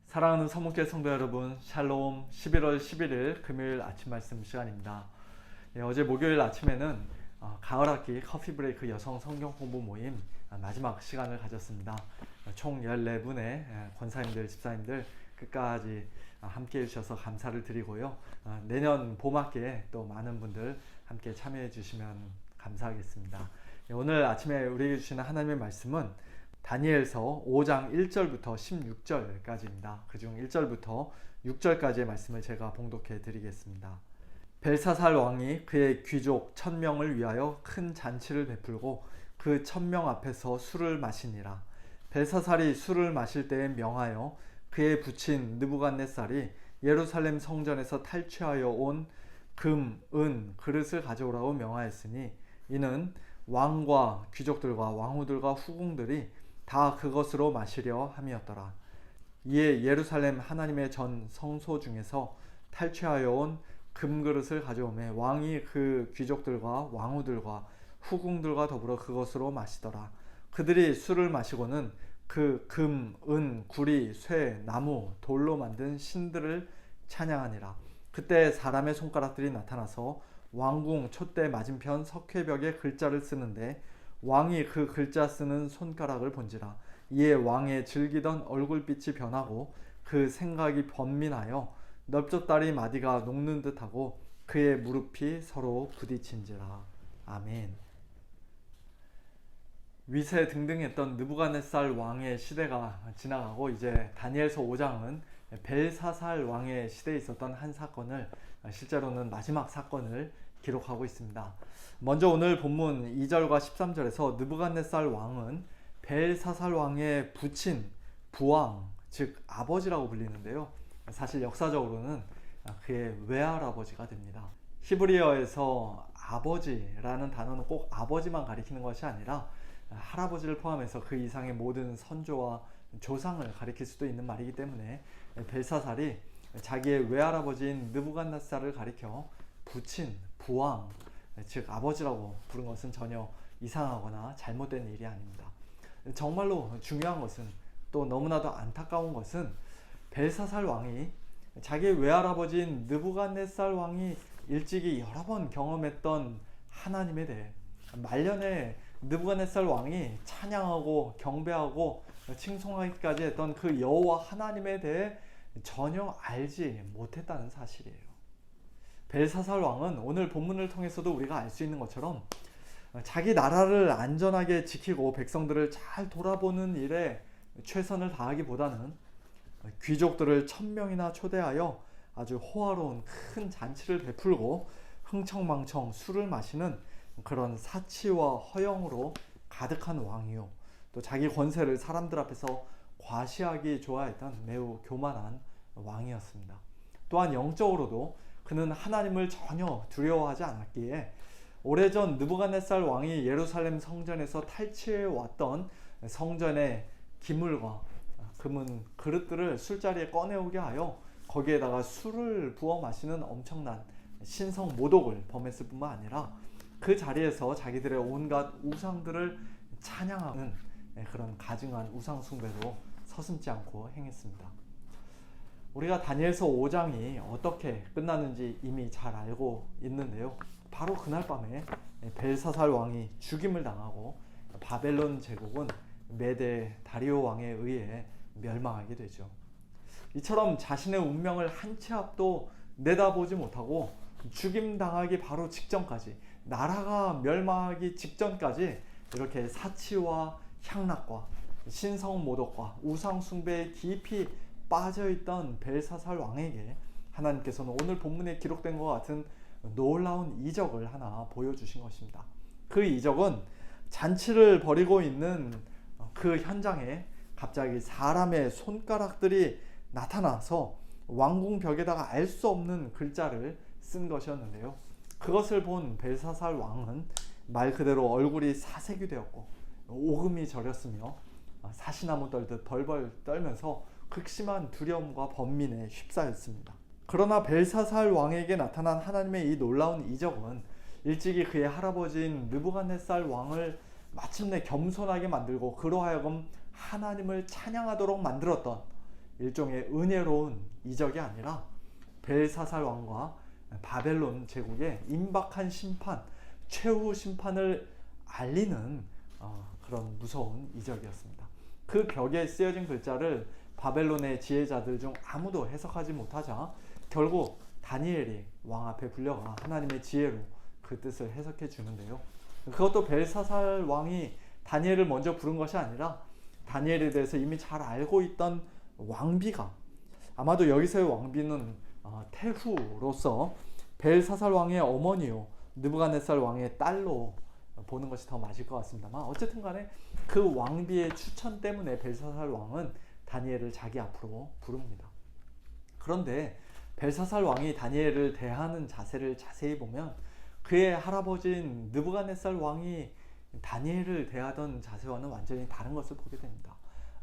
사랑하는 서문교회 성도 여러분, 샬롬. 11월 11일 금요일 아침 말씀 시간입니다. 어제 목요일 아침에는 가을학기 커피 브레이크 여성 성경 공부 모임 마지막 시간을 가졌습니다. 총 14분의 권사님들, 집사님들 끝까지 함께 해주셔서 감사를 드리고요. 내년 봄학기에 또 많은 분들 함께 참여해 주시면 감사하겠습니다. 오늘 아침에 우리에게 주시는 하나님의 말씀은 다니엘서 5장 1절부터 16절까지입니다. 그중 1절부터 6절까지의 말씀을 제가 봉독해 드리겠습니다. 벨사살 왕이 그의 귀족 1000명을 위하여 큰 잔치를 베풀고 그 1000명 앞에서 술을 마시니라. 벨사살이 술을 마실 때에 명하여 그의 부친 느부갓네살이 예루살렘 성전에서 탈취하여 온 금, 은, 그릇을 가져오라고 명하였으니 이는 왕과 귀족들과 왕후들과 후궁들이 다 그것으로 마시려 함이었더라. 이에 예루살렘 하나님의 전 성소 중에서 탈취하여 온 금그릇을 가져오매 왕이 그 귀족들과 왕후들과 후궁들과 더불어 그것으로 마시더라. 그들이 술을 마시고는 그 금, 은, 구리, 쇠, 나무, 돌로 만든 신들을 찬양하니라. 그때 사람의 손가락들이 나타나서 왕궁 촛대 맞은편 석회벽에 글자를 쓰는데 왕이 그 글자 쓰는 손가락을 본지라. 이에 왕의 즐기던 얼굴빛이 변하고 그 생각이 번민하여 넓적다리 마디가 녹는 듯하고 그의 무릎이 서로 부딪힌지라. 아멘. 위세 등등했던 느부갓네살 왕의 시대가 지나가고 이제 다니엘서 5장은 벨사살 왕의 시대에 있었던 한 사건을, 실제로는 마지막 사건을 기록하고 있습니다. 먼저 오늘 본문 2절과 13절에서 느부갓네살 왕은 벨사살 왕의 부친, 부왕, 즉 아버지라고 불리는데요. 사실 역사적으로는 그의 외할아버지가 됩니다. 히브리어에서 아버지라는 단어는 꼭 아버지만 가리키는 것이 아니라 할아버지를 포함해서 그 이상의 모든 선조와 조상을 가리킬 수도 있는 말이기 때문에 벨사살이 자기의 외할아버지인 느부갓네살을 가리켜 부친, 부왕, 즉 아버지라고 부른 것은 전혀 이상하거나 잘못된 일이 아닙니다. 정말로 중요한 것은, 또 너무나도 안타까운 것은 벨사살 왕이 자기의 외할아버지인 느부갓네살 왕이 일찍이 여러 번 경험했던 하나님에 대해 말년에 느부갓네살 왕이 찬양하고 경배하고 칭송하기까지 했던 그 여호와 하나님에 대해 전혀 알지 못했다는 사실이에요. 벨사살 왕은 오늘 본문을 통해서도 우리가 알 수 있는 것처럼 자기 나라를 안전하게 지키고 백성들을 잘 돌아보는 일에 최선을 다하기보다는 귀족들을 1000명이나 초대하여 아주 호화로운 큰 잔치를 베풀고 흥청망청 술을 마시는 그런 사치와 허영으로 가득한 왕이요, 또 자기 권세를 사람들 앞에서 과시하기 좋아했던 매우 교만한 왕이었습니다. 또한 영적으로도 그는 하나님을 전혀 두려워하지 않았기에 오래전 느부갓네살 왕이 예루살렘 성전에서 탈취해 왔던 성전의 기물과 금은 그릇들을 술자리에 꺼내오게 하여 거기에다가 술을 부어 마시는 엄청난 신성 모독을 범했을 뿐만 아니라 그 자리에서 자기들의 온갖 우상들을 찬양하는 그런 가증한 우상 숭배도 서슴지 않고 행했습니다. 우리가 다니엘서 5장이 어떻게 끝나는지 이미 잘 알고 있는데요. 바로 그날 밤에 벨사살 왕이 죽임을 당하고 바벨론 제국은 메데 다리오 왕에 의해 멸망하게 되죠. 이처럼 자신의 운명을 한 치 앞도 내다보지 못하고 죽임당하기 바로 직전까지, 나라가 멸망하기 직전까지 이렇게 사치와 향락과 신성모독과 우상숭배에 깊이 빠져있던 벨사살 왕에게 하나님께서는 오늘 본문에 기록된 것 같은 놀라운 이적을 하나 보여주신 것입니다. 그 이적은 잔치를 벌이고 있는 그 현장에 갑자기 사람의 손가락들이 나타나서 왕궁 벽에다가 알 수 없는 글자를 쓴 것이었는데요. 그것을 본 벨사살 왕은 말 그대로 얼굴이 사색이 되었고 오금이 저렸으며 사시나무 떨듯 벌벌 떨면서 극심한 두려움과 번민에 휩싸였습니다. 그러나 벨사살 왕에게 나타난 하나님의 이 놀라운 이적은 일찍이 그의 할아버지인 느부갓네살 왕을 마침내 겸손하게 만들고 그로 하여금 하나님을 찬양하도록 만들었던 일종의 은혜로운 이적이 아니라 벨사살 왕과 바벨론 제국의 임박한 심판, 최후 심판을 알리는 그런 무서운 이적이었습니다. 그 벽에 쓰여진 글자를 바벨론의 지혜자들 중 아무도 해석하지 못하자 결국 다니엘이 왕 앞에 불려가 하나님의 지혜로 그 뜻을 해석해 주는데요. 그것도 벨사살 왕이 다니엘을 먼저 부른 것이 아니라 다니엘에 대해서 이미 잘 알고 있던 왕비가, 아마도 여기서의 왕비는 태후로서 벨사살 왕의 어머니요 느부갓네살 왕의 딸로 보는 것이 더 맞을 것 같습니다만, 어쨌든 간에 그 왕비의 추천 때문에 벨사살 왕은 다니엘을 자기 앞으로 부릅니다. 그런데 벨사살 왕이 다니엘을 대하는 자세를 자세히 보면 그의 할아버지인 느부갓네살 왕이 다니엘을 대하던 자세와는 완전히 다른 것을 보게 됩니다.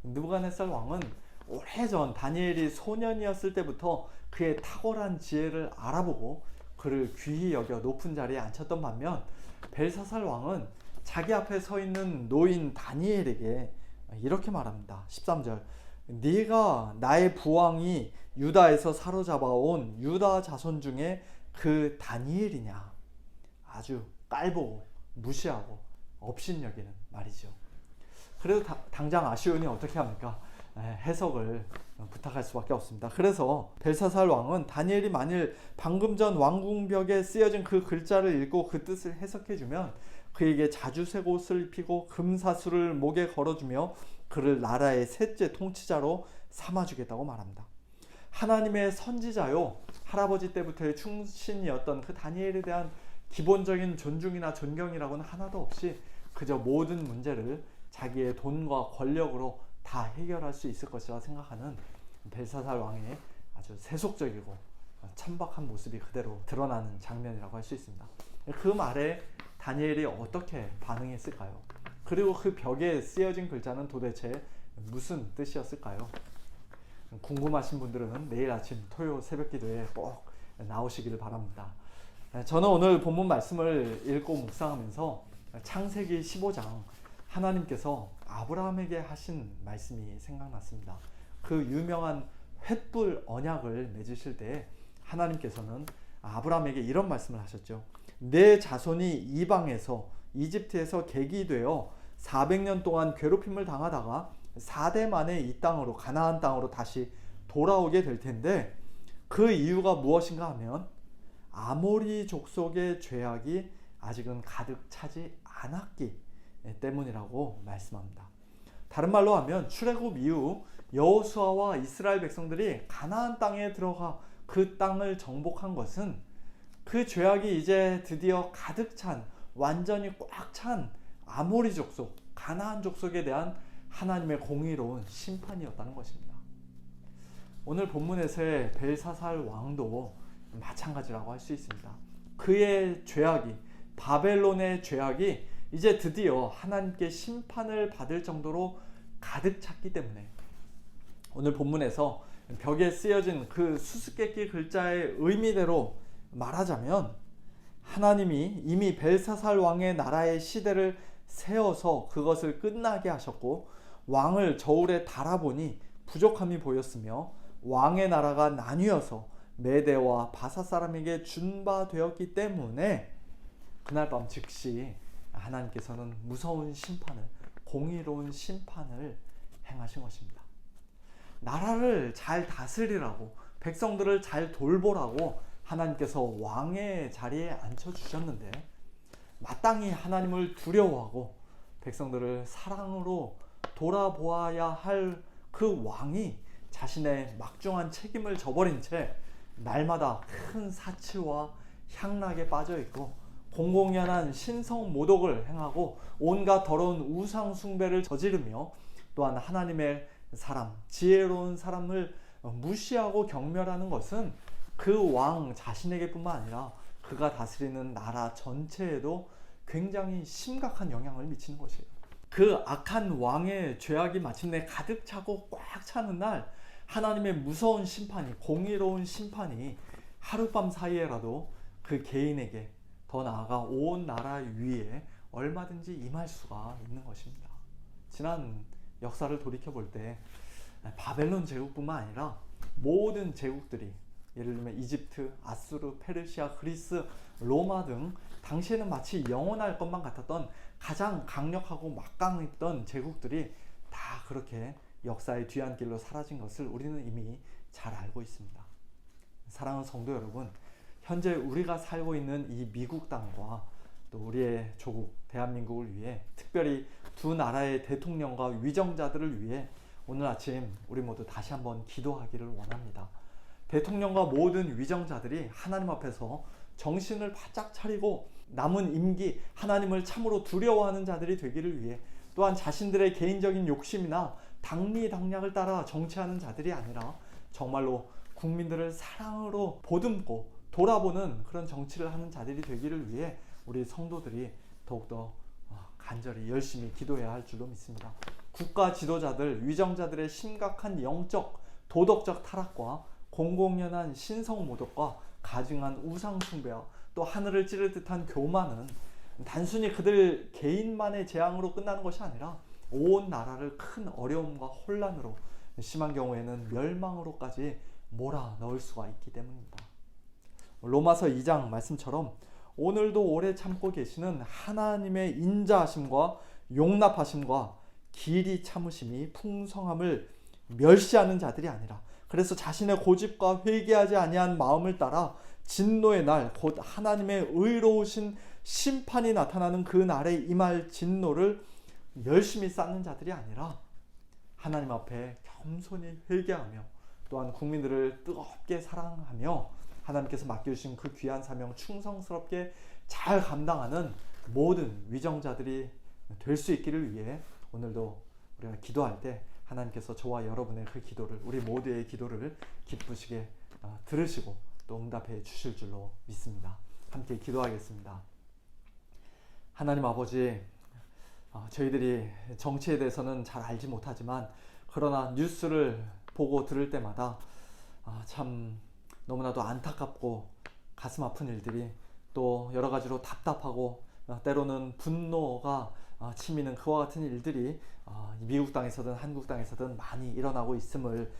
느부갓네살 왕은 오래전 다니엘이 소년이었을 때부터 그의 탁월한 지혜를 알아보고 그를 귀히 여겨 높은 자리에 앉혔던 반면, 벨사살 왕은 자기 앞에 서 있는 노인 다니엘에게 이렇게 말합니다. 13절, 네가 나의 부왕이 유다에서 사로잡아온 유다 자손 중에 그 다니엘이냐. 아주 깔보고 무시하고 업신여기는 말이죠. 그래도 당장 아시온이 어떻게 합니까? 해석을 부탁할 수밖에 없습니다. 그래서 벨사살 왕은 다니엘이 만일 방금 전 왕궁벽에 쓰여진 그 글자를 읽고 그 뜻을 해석해주면 그에게 자주색 옷을 입히고 금사슬을 목에 걸어주며 그를 나라의 셋째 통치자로 삼아주겠다고 말합니다. 하나님의 선지자요, 할아버지 때부터의 충신이었던 그 다니엘에 대한 기본적인 존중이나 존경이라고는 하나도 없이 그저 모든 문제를 자기의 돈과 권력으로 다 해결할 수 있을 것이라 생각하는 벨사살 왕의 아주 세속적이고 천박한 모습이 그대로 드러나는 장면이라고 할 수 있습니다. 그 말에 다니엘이 어떻게 반응했을까요? 그리고 그 벽에 쓰여진 글자는 도대체 무슨 뜻이었을까요? 궁금하신 분들은 내일 아침 토요 새벽 기도에 꼭 나오시기를 바랍니다. 저는 오늘 본문 말씀을 읽고 묵상하면서 창세기 15장 하나님께서 아브라함에게 하신 말씀이 생각났습니다. 그 유명한 횃불 언약을 맺으실 때 하나님께서는 아브라함에게 이런 말씀을 하셨죠. 내 자손이 이방에서 이집트에서 객이 되어 400년 동안 괴롭힘을 당하다가 4대 만에 이 땅으로, 가나안 땅으로 다시 돌아오게 될 텐데 그 이유가 무엇인가 하면 아모리 족속의 죄악이 아직은 가득 차지 않았기 때문이라고 말씀합니다. 다른 말로 하면 출애굽 이후 여호수아와 이스라엘 백성들이 가나안 땅에 들어가 그 땅을 정복한 것은 그 죄악이 이제 드디어 가득 찬, 완전히 꽉 찬 아모리 족속, 가나안 족속에 대한 하나님의 공의로운 심판이었다는 것입니다. 오늘 본문에서의 벨사살 왕도 마찬가지라고 할 수 있습니다. 그의 죄악이, 바벨론의 죄악이 이제 드디어 하나님께 심판을 받을 정도로 가득 찼기 때문에 오늘 본문에서 벽에 쓰여진 그 수수께끼 글자의 의미대로 말하자면 하나님이 이미 벨사살 왕의 나라의 시대를 세워서 그것을 끝나게 하셨고 왕을 저울에 달아보니 부족함이 보였으며 왕의 나라가 나뉘어서 메대와 바사 사람에게 준바되었기 때문에 그날 밤 즉시 하나님께서는 무서운 심판을, 공의로운 심판을 행하신 것입니다. 나라를 잘 다스리라고, 백성들을 잘 돌보라고 하나님께서 왕의 자리에 앉혀주셨는데 마땅히 하나님을 두려워하고 백성들을 사랑으로 돌아보아야 할 그 왕이 자신의 막중한 책임을 저버린 채 날마다 큰 사치와 향락에 빠져있고 공공연한 신성 모독을 행하고 온갖 더러운 우상 숭배를 저지르며 또한 하나님의 사람, 지혜로운 사람을 무시하고 경멸하는 것은 그 왕 자신에게 뿐만 아니라 그가 다스리는 나라 전체에도 굉장히 심각한 영향을 미치는 것이에요. 그 악한 왕의 죄악이 마침내 가득 차고 꽉 차는 날 하나님의 무서운 심판이, 공의로운 심판이 하룻밤 사이에라도 그 개인에게, 더 나아가 온 나라 위에 얼마든지 임할 수가 있는 것입니다. 지난 역사를 돌이켜볼 때 바벨론 제국뿐만 아니라 모든 제국들이, 예를 들면 이집트, 아수르, 페르시아, 그리스, 로마 등 당시에는 마치 영원할 것만 같았던 가장 강력하고 막강했던 제국들이 다 그렇게 역사의 뒤안길로 사라진 것을 우리는 이미 잘 알고 있습니다. 사랑하는 성도 여러분, 현재 우리가 살고 있는 이 미국 땅과 또 우리의 조국 대한민국을 위해, 특별히 두 나라의 대통령과 위정자들을 위해 오늘 아침 우리 모두 다시 한번 기도하기를 원합니다. 대통령과 모든 위정자들이 하나님 앞에서 정신을 바짝 차리고 남은 임기 하나님을 참으로 두려워하는 자들이 되기를 위해, 또한 자신들의 개인적인 욕심이나 당리당략을 따라 정치하는 자들이 아니라 정말로 국민들을 사랑으로 보듬고 돌아보는 그런 정치를 하는 자들이 되기를 위해 우리 성도들이 더욱더 간절히 열심히 기도해야 할 줄로 믿습니다. 국가 지도자들, 위정자들의 심각한 영적, 도덕적 타락과 공공연한 신성모독과 가증한 우상숭배와 또 하늘을 찌를 듯한 교만은 단순히 그들 개인만의 재앙으로 끝나는 것이 아니라 온 나라를 큰 어려움과 혼란으로, 심한 경우에는 멸망으로까지 몰아넣을 수가 있기 때문입니다. 로마서 2장 말씀처럼 오늘도 오래 참고 계시는 하나님의 인자하심과 용납하심과 길이 참으심이 풍성함을 멸시하는 자들이 아니라, 그래서 자신의 고집과 회개하지 아니한 마음을 따라 진노의 날, 곧 하나님의 의로우신 심판이 나타나는 그 날에 임할 진노를 열심히 쌓는 자들이 아니라 하나님 앞에 겸손히 회개하며 또한 국민들을 뜨겁게 사랑하며 하나님께서 맡겨주신 그 귀한 사명 충성스럽게 잘 감당하는 모든 위정자들이 될 수 있기를 위해 오늘도 우리가 기도할 때 하나님께서 저와 여러분의 그 기도를, 우리 모두의 기도를 기쁘시게 들으시고 또 응답해 주실 줄로 믿습니다. 함께 기도하겠습니다. 하나님 아버지, 저희들이 정치에 대해서는 잘 알지 못하지만 그러나 뉴스를 보고 들을 때마다 참 너무나도 안타깝고 가슴 아픈 일들이, 또 여러 가지로 답답하고 때로는 분노가 치미는 그와 같은 일들이 미국 땅에서든 한국 땅에서든 많이 일어나고 있음을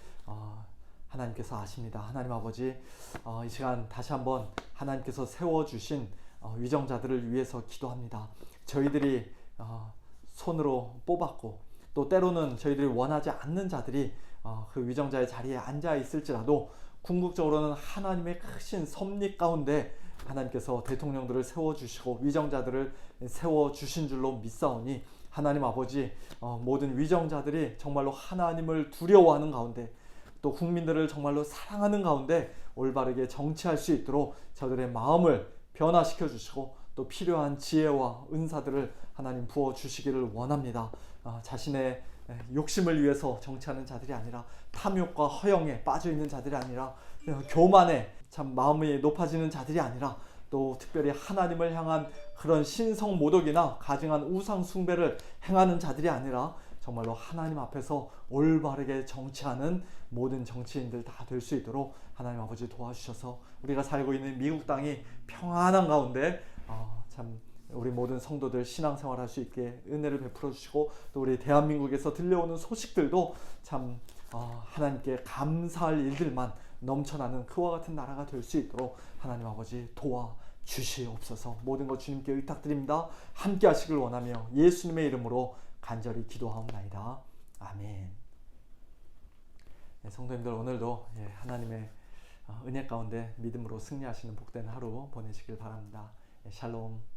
하나님께서 아십니다. 하나님 아버지, 이 시간 다시 한번 하나님께서 세워주신 위정자들을 위해서 기도합니다. 저희들이 손으로 뽑았고 또 때로는 저희들이 원하지 않는 자들이 그 위정자의 자리에 앉아 있을지라도 궁극적으로는 하나님의 크신 섭리 가운데 하나님께서 대통령들을 세워주시고 위정자들을 세워주신 줄로 믿사오니, 하나님 아버지, 모든 위정자들이 정말로 하나님을 두려워하는 가운데 또 국민들을 정말로 사랑하는 가운데 올바르게 정치할 수 있도록 저들의 마음을 변화시켜 주시고 또 필요한 지혜와 은사들을 하나님 부어주시기를 원합니다. 자신의 욕심을 위해서 정치하는 자들이 아니라, 탐욕과 허영에 빠져있는 자들이 아니라, 교만에 참 마음이 높아지는 자들이 아니라, 또 특별히 하나님을 향한 그런 신성모독이나 가증한 우상숭배를 행하는 자들이 아니라 정말로 하나님 앞에서 올바르게 정치하는 모든 정치인들 다 될 수 있도록 하나님 아버지 도와주셔서 우리가 살고 있는 미국 땅이 평안한 가운데 참 우리 모든 성도들 신앙생활할 수 있게 은혜를 베풀어 주시고, 또 우리 대한민국에서 들려오는 소식들도 참 하나님께 감사할 일들만 넘쳐나는 그와 같은 나라가 될 수 있도록 하나님 아버지 도와주시옵소서. 모든 것 주님께 의탁드립니다. 함께 하시길 원하며 예수님의 이름으로 간절히 기도하옵나이다. 아멘. 성도님들, 오늘도 하나님의 은혜 가운데 믿음으로 승리하시는 복된 하루 보내시길 바랍니다. 샬롬.